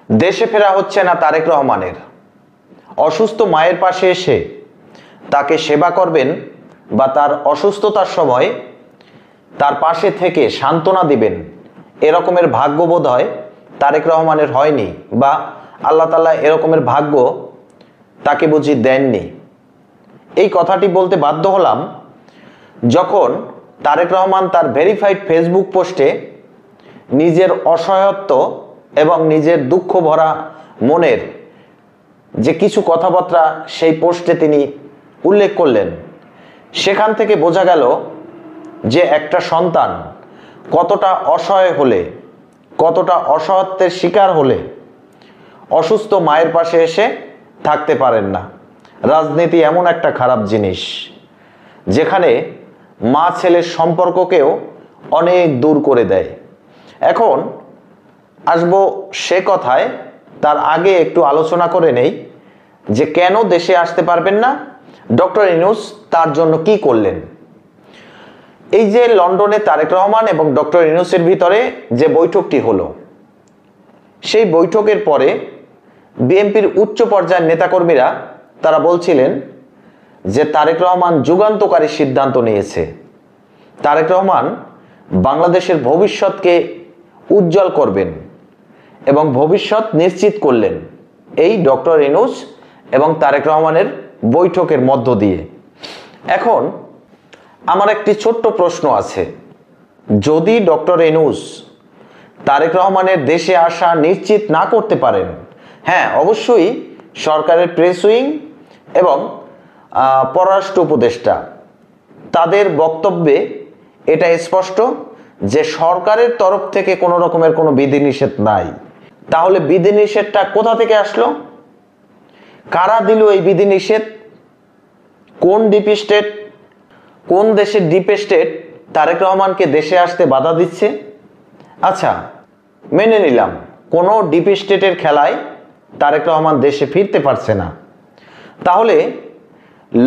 দেশে ফেরা হচ্ছে না তারেক রহমানের। অসুস্থ মায়ের পাশে এসে তাকে সেবা করবেন বা তার অসুস্থতার সময় তার পাশে থেকে সান্ত্বনা দিবেন, এরকমের ভাগ্য বোধ হয় তারেক রহমানের হয়নি, বা আল্লাহ তাআলা এরকমের ভাগ্য তাকে বুঝি দেননি। এই কথাটি বলতে বাধ্য হলাম যখন তারেক রহমান তার ভেরিফাইড ফেসবুক পোস্টে নিজের অসহায়ত্ব এবং নিজের দুঃখ ভরা মনের যে কিছু কথাবার্তা সেই পোস্টে তিনি উল্লেখ করলেন। সেখান থেকে বোঝা গেল যে একটা সন্তান কতটা অসহায় হলে, কতটা অসহায়ত্বের শিকার হলে অসুস্থ মায়ের পাশে এসে থাকতে পারেন না। রাজনীতি এমন একটা খারাপ জিনিস যেখানে মা ছেলের সম্পর্ককেও অনেক দূর করে দেয়। এখন আসবো সে কথায়, তার আগে একটু আলোচনা করে নেই যে কেন দেশে আসতে পারবেন না ডক্টর ইউনূস, তার জন্য কি করলেন। এই যে লন্ডনে তারেক রহমান এবং ডক্টর ইউনূসের ভিতরে যে বৈঠকটি হলো, সেই বৈঠকের পরে বিএনপির উচ্চ পর্যায়ের নেতাকর্মীরা তারা বলছিলেন যে তারেক রহমান যুগান্তকারী সিদ্ধান্ত নিয়েছে। তারেক রহমান বাংলাদেশের ভবিষ্যৎকে উজ্জ্বল করবেন এবং ভবিষ্যৎ নিশ্চিত করলেন এই ডক্টর ইউনূস এবং তারেক রহমানের বৈঠকের মধ্য দিয়ে। এখন আমার একটি ছোট্ট প্রশ্ন আছে, যদি ডক্টর ইউনূস তারেক রহমানের দেশে আসা নিশ্চিত না করতে পারেন, হ্যাঁ অবশ্যই সরকারের প্রেস উইং এবং পররাষ্ট্র উপদেষ্টা তাদের বক্তব্যে এটা স্পষ্ট যে সরকারের তরফ থেকে কোনো রকমের কোনো বিধিনিষেধ নাই। তাহলে বিধিনিষেধটা কোথা থেকে আসলো? কারা দিল এই বিধিনিষেধ? কোন ডিপ স্টেট, কোন দেশের ডিপ স্টেট তারেক রহমানকে দেশে আসতে বাধা দিচ্ছে? আচ্ছা, মেনে নিলাম কোনো ডিপ স্টেটের খেলায় তারেক রহমান দেশে ফিরতে পারছে না। তাহলে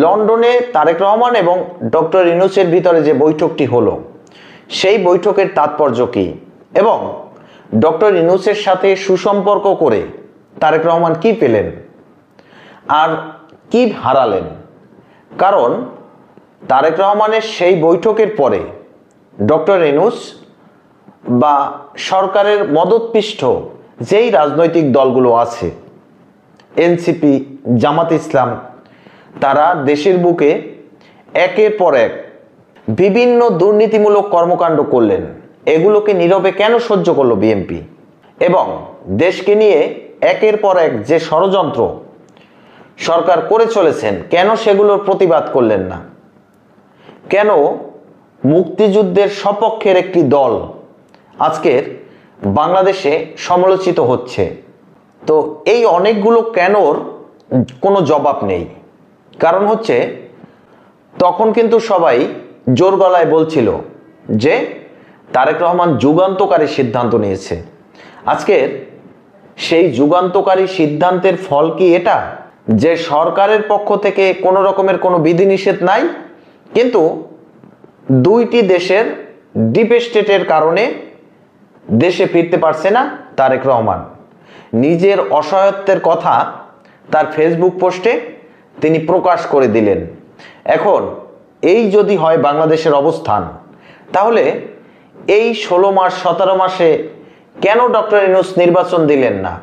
লন্ডনে তারেক রহমান এবং ডক্টর ইউনূসের ভিতরে যে বৈঠকটি হলো, সেই বৈঠকের তাৎপর্য কি এবং ডক্টর ইউনূসের সাথে সুসম্পর্ক করে তারেক রহমান কি পেলেন আর কি হারালেন? কারণ তারেক রহমানের সেই বৈঠকের পরে ডক্টর ইউনূস বা সরকারের মদতপৃষ্ঠ যেই রাজনৈতিক দলগুলো আছে, এনসিপি, জামাত ইসলাম, তারা দেশের বুকে একের পর এক বিভিন্ন দুর্নীতিমূলক কর্মকাণ্ড করলেন। এগুলোকে নীরবে কেন সহ্য করলো বিএনপি? এবং দেশকে নিয়ে একের পর এক যে ষড়যন্ত্র সরকার করে চলেছেন, কেন সেগুলোর প্রতিবাদ করলেন না? কেন মুক্তিযুদ্ধের সপক্ষের একটি দল আজকের বাংলাদেশে সমালোচিত হচ্ছে? তো এই অনেকগুলো কেনর কোনো জবাব নেই। কারণ হচ্ছে তখন কিন্তু সবাই জোর গলায় বলছিল যে তারেক রহমান যুগান্তকারী সিদ্ধান্ত নিয়েছে। আজকের সেই যুগান্তকারী সিদ্ধান্তের ফল কি এটা যে সরকারের পক্ষ থেকে কোনো রকমের কোনো বিধিনিষেধ নাই, কিন্তু দুইটি দেশের ডিপ স্টেটের কারণে দেশে ফিরতে পারছে না তারেক রহমান? নিজের অসহায়ত্বের কথা তার ফেসবুক পোস্টে তিনি প্রকাশ করে দিলেন। এখন এই যদি হয় বাংলাদেশের অবস্থান, তাহলে এই 16 মাস 17 মাসে কেন ডক্টর ইউনূস নির্বাচন দিলেন না?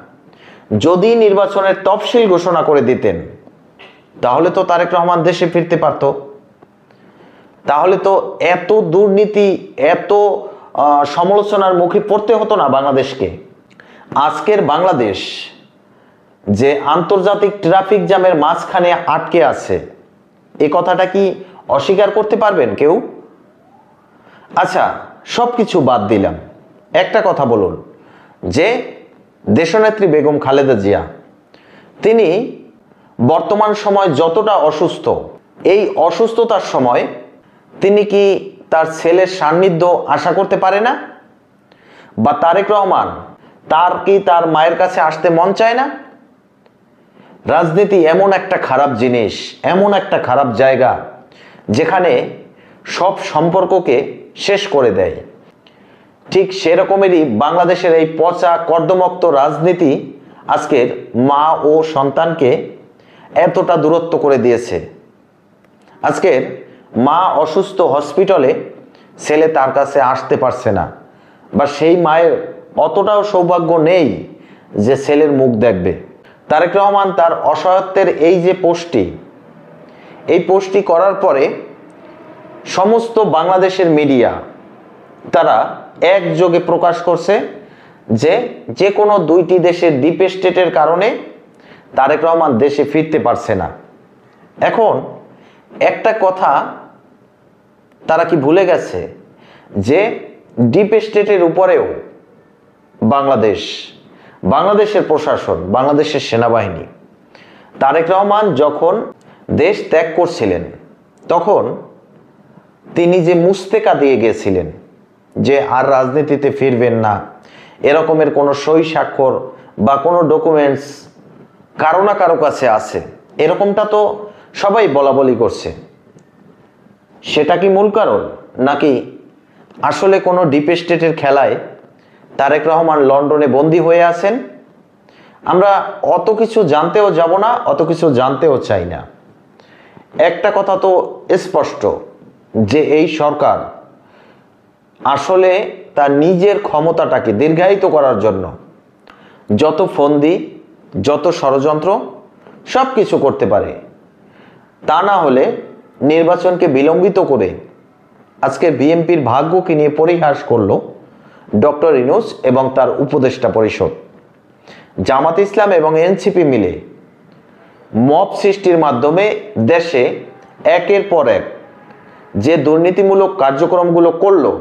যদি নির্বাচনের তফসিল ঘোষণা করে দিতেন তাহলে তো তারেক রহমান দেশে ফিরতে পারত। তাহলে তো এত দুর্নীতি, এত সমালোচনার মুখে পড়তে হতো না বাংলাদেশকে। আজকের বাংলাদেশ যে আন্তর্জাতিক ট্রাফিক জ্যামের মাঝখানে আটকে আছে, এ কথাটা কি অস্বীকার করতে পারবেন কেউ? আচ্ছা, সব কিছু বাদ দিলাম, একটা কথা বলুন যে দেশনেত্রী বেগম খালেদা জিয়া তিনি বর্তমান সময় যতটা অসুস্থ, এই অসুস্থতার সময় তিনি কি তার ছেলের সান্নিধ্য আশা করতে পারে না? বা তারেক রহমান তার কি তার মায়ের কাছে আসতে মন চায় না? রাজনীতি এমন একটা খারাপ জিনিস, এমন একটা খারাপ জায়গা যেখানে সব সম্পর্ককে শেষ করে দেয়। ঠিক সেরকমেরই বাংলাদেশের এই পচা কর্দমক্ত রাজনীতি আজকের মা ও সন্তানকে এতটা দূরত্ব করে দিয়েছে। আজকের মা অসুস্থ, হসপিটালে ছেলে তার কাছে আসতে পারছে না, বা সেই মায়ের অতটাও সৌভাগ্য নেই যে ছেলের মুখ দেখবে। তারেক রহমান তার অসহায়ত্বের এই যে পোস্টটি করার পরে সমস্ত বাংলাদেশের মিডিয়া তারা একযোগে প্রকাশ করছে যে কোনো দুইটি দেশের ডিপ স্টেটের কারণে তারেক রহমান দেশে ফিরতে পারছে না। এখন একটা কথা তারা কি ভুলে গেছে যে ডিপ স্টেটের উপরেও বাংলাদেশের প্রশাসন, বাংলাদেশের সেনাবাহিনী। তারেক রহমান যখন দেশ ত্যাগ করছিলেন তখন তিনি যে মুস্তেকা দিয়ে গেছিলেন যে আর রাজনীতিতে ফিরবেন না, এরকমের কোনো সই স্বাক্ষর বা কোনো ডকুমেন্টস কারো না কারো কাছে আছে, এরকমটা তো সবাই বলাবলি করছে। সেটা কি মূল কারণ, নাকি আসলে কোনো ডিপ স্টেটের খেলায় তারেক রহমান লন্ডনে বন্দী হয়ে আছেন? আমরা অত কিছু জানতেও যাব না, অত কিছু জানতেও চাই না। একটা কথা তো স্পষ্ট যে এই সরকার আসলে তার নিজের ক্ষমতাটাকে দীর্ঘায়িত করার জন্য যত ফন্দি, যত ষড়যন্ত্র সব কিছু করতে পারে। তা না হলে নির্বাচনকে বিলম্বিত করে আজকে বিএনপির ভাগ্যকে নিয়ে পরিহাস করলো ডক্টর ইউনূস এবং তার উপদেষ্টা পরিষদ। জামাত ইসলাম এবং এনসিপি মিলে মব সৃষ্টির মাধ্যমে দেশে একের পর এক যে দুর্নীতিমূলক কার্যক্রমগুলো করলো,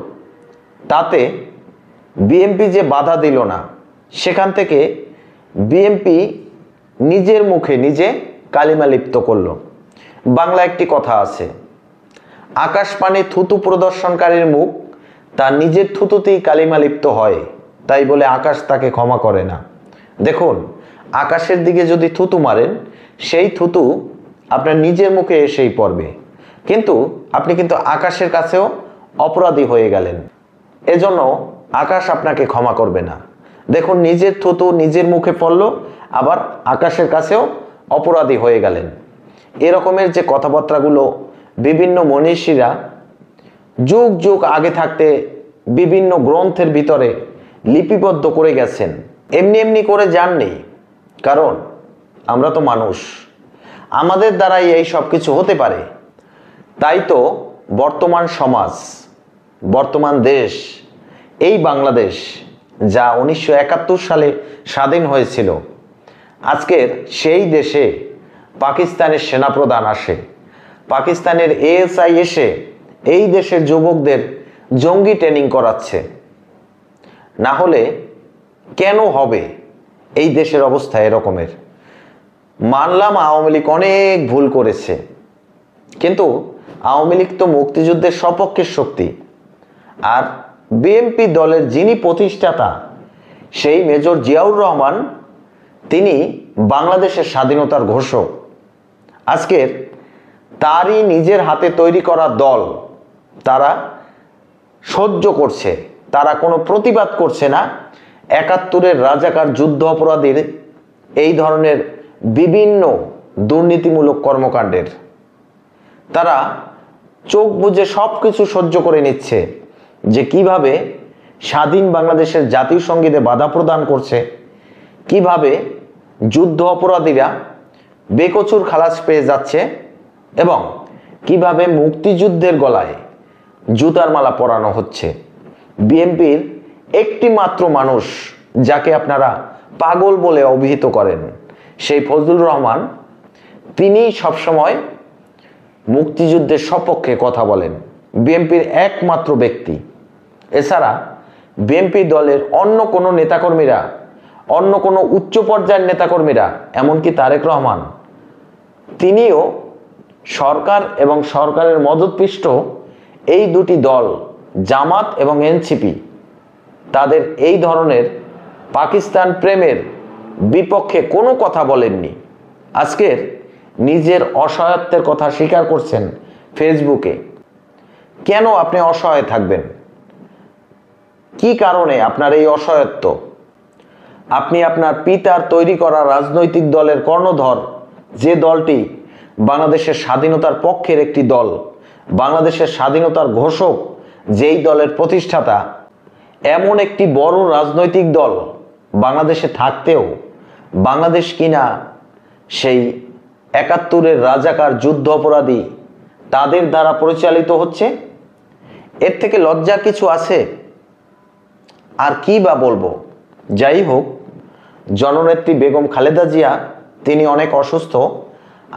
তাতে বিএনপি যে বাধা দিল না, সেখান থেকে বিএনপি নিজের মুখে নিজে কালিমা লিপ্ত করলো। বাংলা একটি কথা আছে, আকাশ পানে থুতু প্রদর্শনকারীর মুখ তার নিজের থুতুতেই কালিমা লিপ্ত হয়, তাই বলে আকাশ তাকে ক্ষমা করে না। দেখুন, আকাশের দিকে যদি থুতু মারেন, সেই থুতু আপনার নিজের মুখে এসেই পড়বে, কিন্তু আপনি কিন্তু আকাশের কাছেও অপরাধী হয়ে গেলেন। এজন্য আকাশ আপনাকে ক্ষমা করবে না। দেখুন, নিজের থুতু নিজের মুখে পড়ল, আবার আকাশের কাছেও অপরাধী হয়ে গেলেন। এরকমের যে কথাবার্তাগুলো বিভিন্ন মনীষীরা যুগ যুগ আগে থাকতে বিভিন্ন গ্রন্থের ভিতরে লিপিবদ্ধ করে গেছেন, এমনি এমনি করে যাননি। কারণ আমরা তো মানুষ, আমাদের দ্বারাই এই সব কিছু হতে পারে। তাই তো বর্তমান সমাজ, বর্তমান দেশ, এই বাংলাদেশ যা 1971 সালে স্বাধীন হয়েছিল, আজকের সেই দেশে পাকিস্তানের সেনাপ্রধান আসে, পাকিস্তানের এএসআই এসে এই দেশের যুবকদের জঙ্গি ট্রেনিং করাচ্ছে। না হলে কেন হবে এই দেশের অবস্থা এরকমের? মানলাম আওয়ামী লীগ অনেক ভুল করেছে, কিন্তু আওয়ামী লীগ তো মুক্তিযুদ্ধের সপক্ষের শক্তি। আর বিএনপি দলের যিনি প্রতিষ্ঠাতা, সেই মেজর জিয়াউর রহমান, তিনি বাংলাদেশের স্বাধীনতার ঘোষক। আজকের তারই নিজের হাতে তৈরি করা দল তারা সহ্য করছে, তারা কোনো প্রতিবাদ করছে না 71-এর রাজাকার যুদ্ধ অপরাধীর এই ধরনের বিভিন্ন দুর্নীতিমূলক কর্মকাণ্ডের। তারা চোখ বুজে সব কিছু সহ্য করে নিচ্ছে যে কিভাবে স্বাধীন বাংলাদেশের জাতীয় সঙ্গীতে বাধা প্রদান করছে, কিভাবে যুদ্ধ অপরাধীরা বেকসুর খালাস পেয়ে যাচ্ছে, এবং কিভাবে মুক্তিযুদ্ধের গলায় জুতার মালা পরানো হচ্ছে। বিএনপির একটি মাত্র মানুষ যাকে আপনারা পাগল বলে অভিহিত করেন, সেই ফজলুর রহমান, তিনি সবসময় মুক্তিযুদ্ধের সপক্ষে কথা বলেন, বিএনপির একমাত্র ব্যক্তি। এছাড়া বিএনপি দলের অন্য কোনো নেতাকর্মীরা, অন্য কোনো উচ্চ পর্যায়ের নেতাকর্মীরা, এমনকি তারেক রহমান, তিনিও সরকার এবং সরকারের মদতপৃষ্ট এই দুটি দল, জামাত এবং এনসিপি, তাদের এই ধরনের পাকিস্তান প্রেমের বিপক্ষে কোনো কথা বলেননি। আজকের নিজের অসহায়ত্বের কথা স্বীকার করছেন ফেসবুকে। কেন আপনি অসহায় থাকবেন? কি কারণে আপনার এই অসহায়ত্ব? আপনি আপনার পিতার তৈরি করা রাজনৈতিক দলের কর্ণধর, যে দলটি বাংলাদেশের স্বাধীনতার পক্ষের একটি দল, বাংলাদেশের স্বাধীনতার ঘোষক যেই দলের প্রতিষ্ঠাতা, এমন একটি বড় রাজনৈতিক দল বাংলাদেশে থাকতেও বাংলাদেশ কিনা সেই ৭১-এর রাজাকার যুদ্ধ অপরাধী তাদের দ্বারা পরিচালিত হচ্ছে। এর থেকে লজ্জার কিছু আছে? আর কি বা বলবো। যাই হোক, জননেত্রী বেগম খালেদা জিয়া তিনি অনেক অসুস্থ।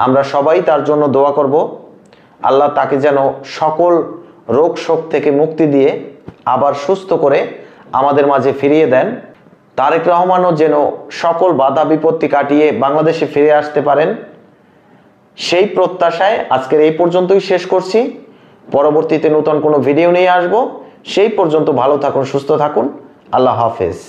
আমরা সবাই তার জন্য দোয়া করব, আল্লাহ তাকে যেন সকল রোগ শোক থেকে মুক্তি দিয়ে আবার সুস্থ করে আমাদের মাঝে ফিরিয়ে দেন। তারেক রহমানও যেন সকল বাধা বিপত্তি কাটিয়ে বাংলাদেশে ফিরে আসতে পারেন, সেই প্রত্যাশায় আজকের এই পর্যন্তই শেষ করছি। পরবর্তীতে নতুন কোনো ভিডিও নিয়ে আসব। সেই পর্যন্ত ভালো থাকুন, সুস্থ থাকুন। আল্লাহ হাফেজ।